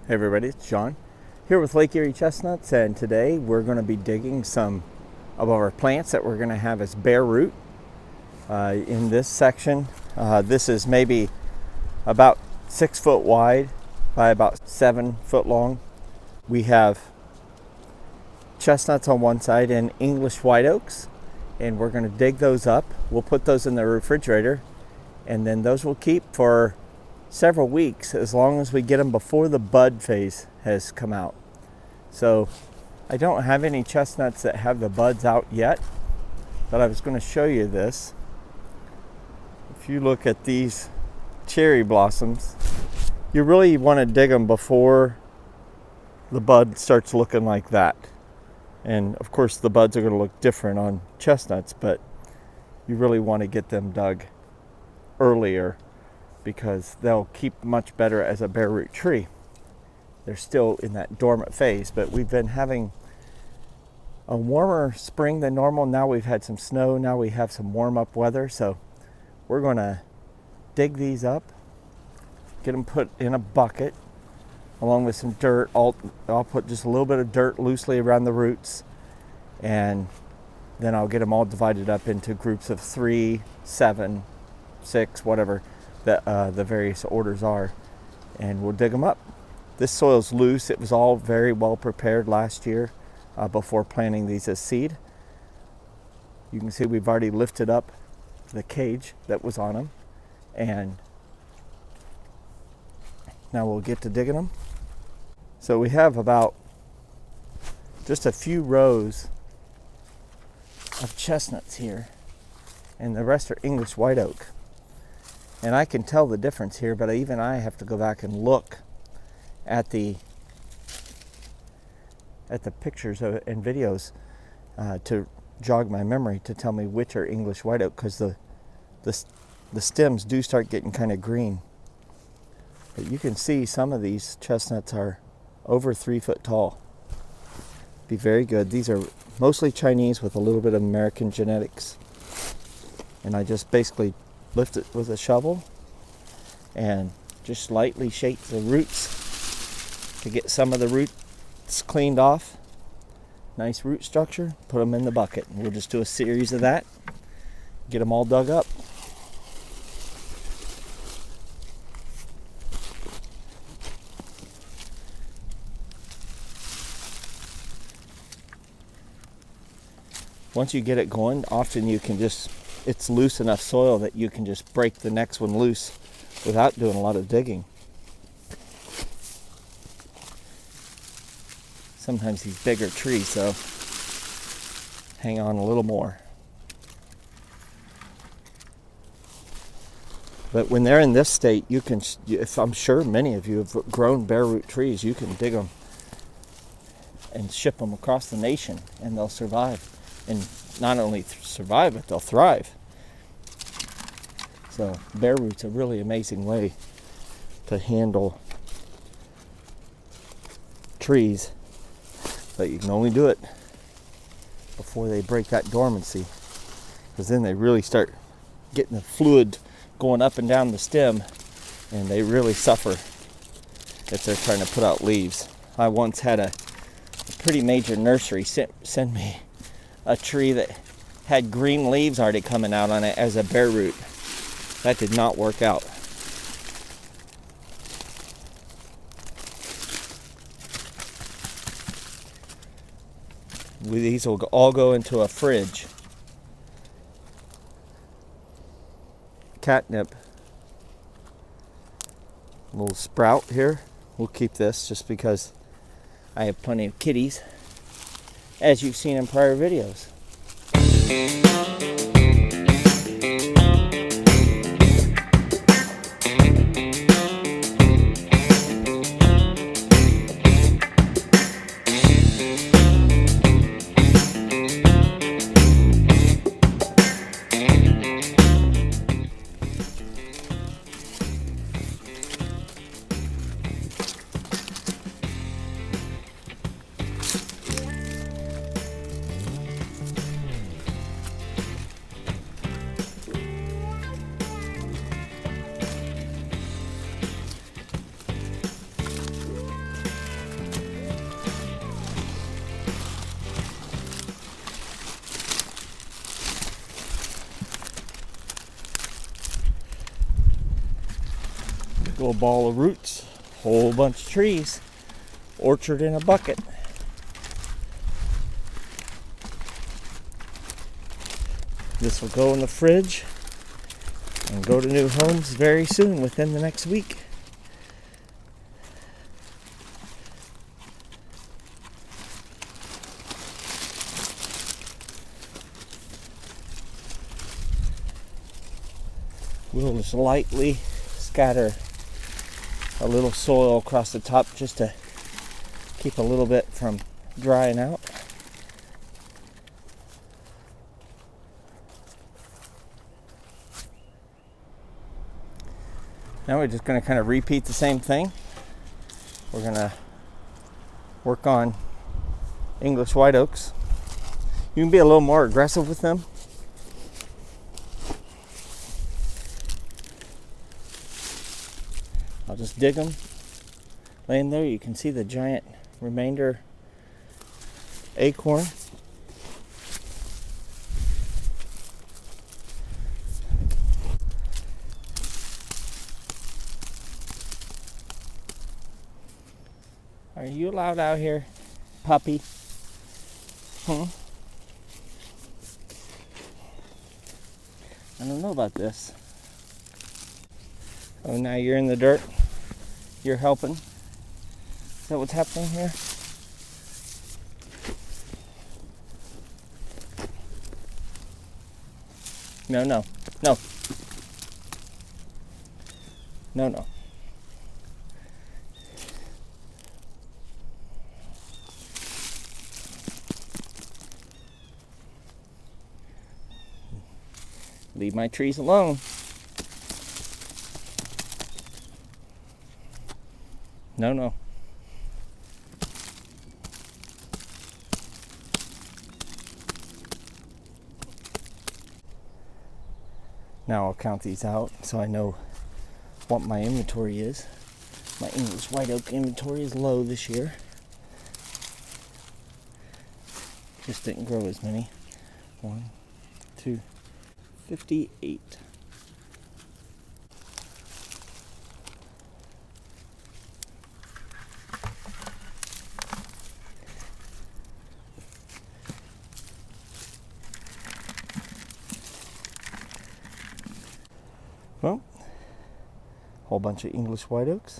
Hey everybody, it's John here with Lake Erie Chestnuts, and today we're going to be digging some of our plants that we're going to have as bare root in this section. This is maybe about 6 foot wide by about 7 foot long. We have chestnuts on one side and English white oaks, and we're going to dig those up. We'll put those in the refrigerator, and then those will keep for several weeks as long as we get them before the bud phase has come out. So I don't have any chestnuts that have the buds out yet, but I was going to show you this. If you look at these cherry blossoms, you really want to dig them before the bud starts looking like that. And of course the buds are going to look different on chestnuts, but you really want to get them dug earlier because they'll keep much better as a bare root tree. They're still in that dormant phase, but we've been having a warmer spring than normal. Now we've had some snow, now we have some warm up weather, so we're going to dig these up, get them put in a bucket along with some dirt. I'll put just a little bit of dirt loosely around the roots, and then I'll get them all divided up into groups of 3, 7, 6, whatever the various orders are, and we'll dig them up. This soil's loose. It was all very well prepared last year before planting these as seed. You can see we've already lifted up the cage that was on them, and now we'll get to digging them. So we have about just a few rows of chestnuts here, and the rest are English white oak. And I can tell the difference here, but even I have to go back and look at the pictures and videos to jog my memory to tell me which are English white oak, because the stems do start getting kind of green. But you can see some of these chestnuts are over 3 foot tall. Be very good. These are mostly Chinese with a little bit of American genetics. And I just basically lift it with a shovel and just lightly shake the roots to get some of the roots cleaned off. Nice root structure. Put them in the bucket, and we'll just do a series of that, get them all dug up. Once you get it going, often you can just, it's loose enough soil that you can just break the next one loose without doing a lot of digging. Sometimes these bigger trees, so hang on a little more. But when they're in this state, you can, if I'm sure many of you have grown bare root trees, you can dig them and ship them across the nation, and they'll survive. And not only survive, but they'll thrive. So bare root's a really amazing way to handle trees, but you can only do it before they break that dormancy, because then they really start getting the fluid going up and down the stem, and they really suffer if they're trying to put out leaves. I once had a pretty major nursery send me a tree that had green leaves already coming out on it as a bare root. That did not work out. These will all go into a fridge. Catnip, a little sprout here. We'll keep this just because I have plenty of kitties, as you've seen in prior videos. Little ball of roots, whole bunch of trees, orchard in a bucket. This will go in the fridge and go to new homes very soon, within the next week. We'll just lightly scatter a little soil across the top just to keep a little bit from drying out. Now we're just going to kind of repeat the same thing. We're going to work on English White Oaks. You can be a little more aggressive with them. I'll just dig them. Laying there, you can see the giant remainder acorn. Are you allowed out here, puppy? I don't know about this. Oh, now you're in the dirt. You're helping. Is that what's happening here? No, no, no. No, no. Leave my trees alone. No, no. Now I'll count these out so I know what my inventory is. My English White Oak inventory is low this year. Just didn't grow as many. 1, 2, 58. Well, a whole bunch of English White Oaks,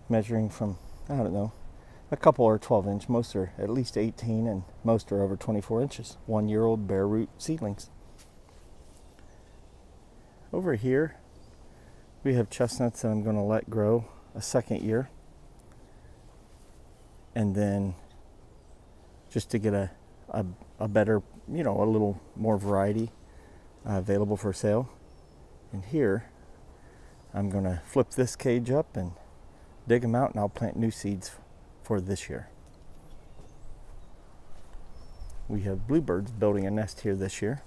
measuring from, I don't know, a couple are 12 inch, most are at least 18, and most are over 24 inches. 1-year-old Bareroot seedlings. Over here, we have chestnuts that I'm going to let grow a second year. And then just to get a better, a little more variety available for sale. And here, I'm going to flip this cage up and dig them out, and I'll plant new seeds for this year. We have bluebirds building a nest here this year.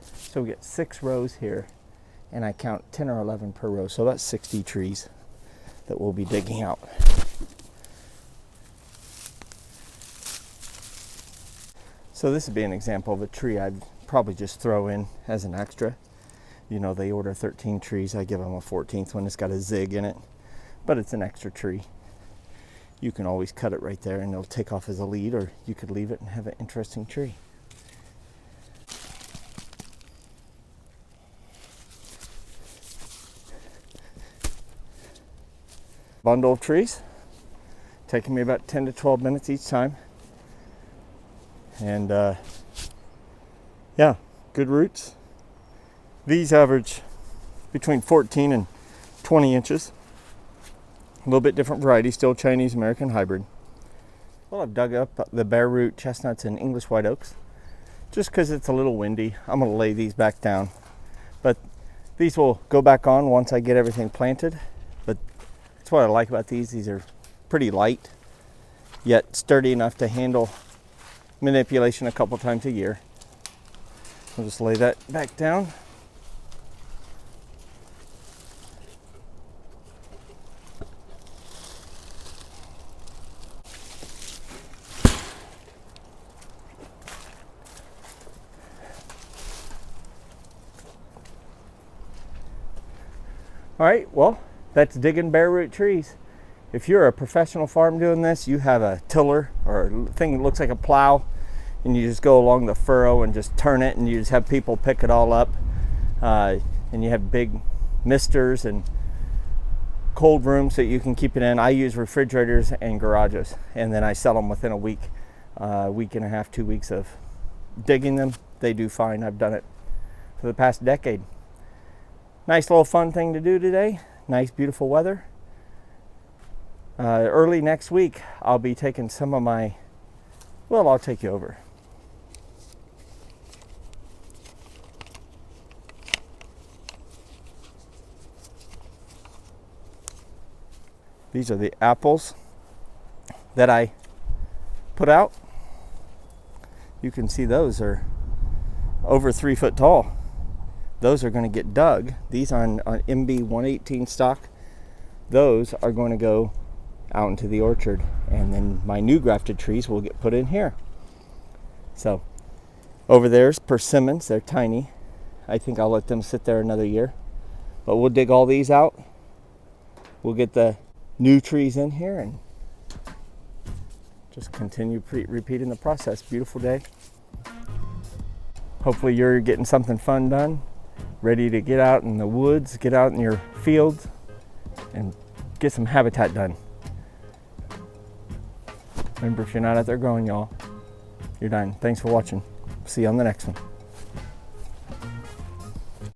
So we get 6 rows here, and I count 10 or 11 per row, so that's 60 trees that we'll be digging out. So this would be an example of a tree I'd probably just throw in as an extra. They order 13 trees, I give them a 14th one. It's got a zig in it, but it's an extra tree. You can always cut it right there and it'll take off as a lead, or you could leave it and have an interesting tree. Bundle of trees, taking me about 10 to 12 minutes each time. And yeah, good roots. These average between 14 and 20 inches. A little bit different variety, still Chinese American hybrid. Well, I've dug up the Bareroot chestnuts and English White Oaks. Just because it's a little windy, I'm going to lay these back down. But these will go back on once I get everything planted. But that's what I like about these. These are pretty light, yet sturdy enough to handle manipulation a couple times a year. I'll just lay that back down. All right, well, that's digging bare root trees. If you're a professional farm doing this, you have a tiller or a thing that looks like a plow, and you just go along the furrow and just turn it, and you just have people pick it all up. And you have big misters and cold rooms that you can keep it in. I use refrigerators and garages, and then I sell them within a week and a half, 2 weeks of digging them. They do fine. I've done it for the past decade. Nice little fun thing to do today. Nice beautiful weather. Early next week I'll be taking some of my, well, I'll take you over. These are the apples that I put out. You can see those are over 3 foot tall. Those are going to get dug. These on MB 118 stock. Those are going to go out into the orchard, and then my new grafted trees will get put in here. So over there's persimmons. They're tiny. I think I'll let them sit there another year. But we'll dig all these out. We'll get the new trees in here and just continue repeating the process. Beautiful day. Hopefully you're getting something fun done. Ready to get out in the woods, get out in your fields, and get some habitat done. Remember, if you're not out there growing, y'all, you're done. Thanks for watching. See you on the next one.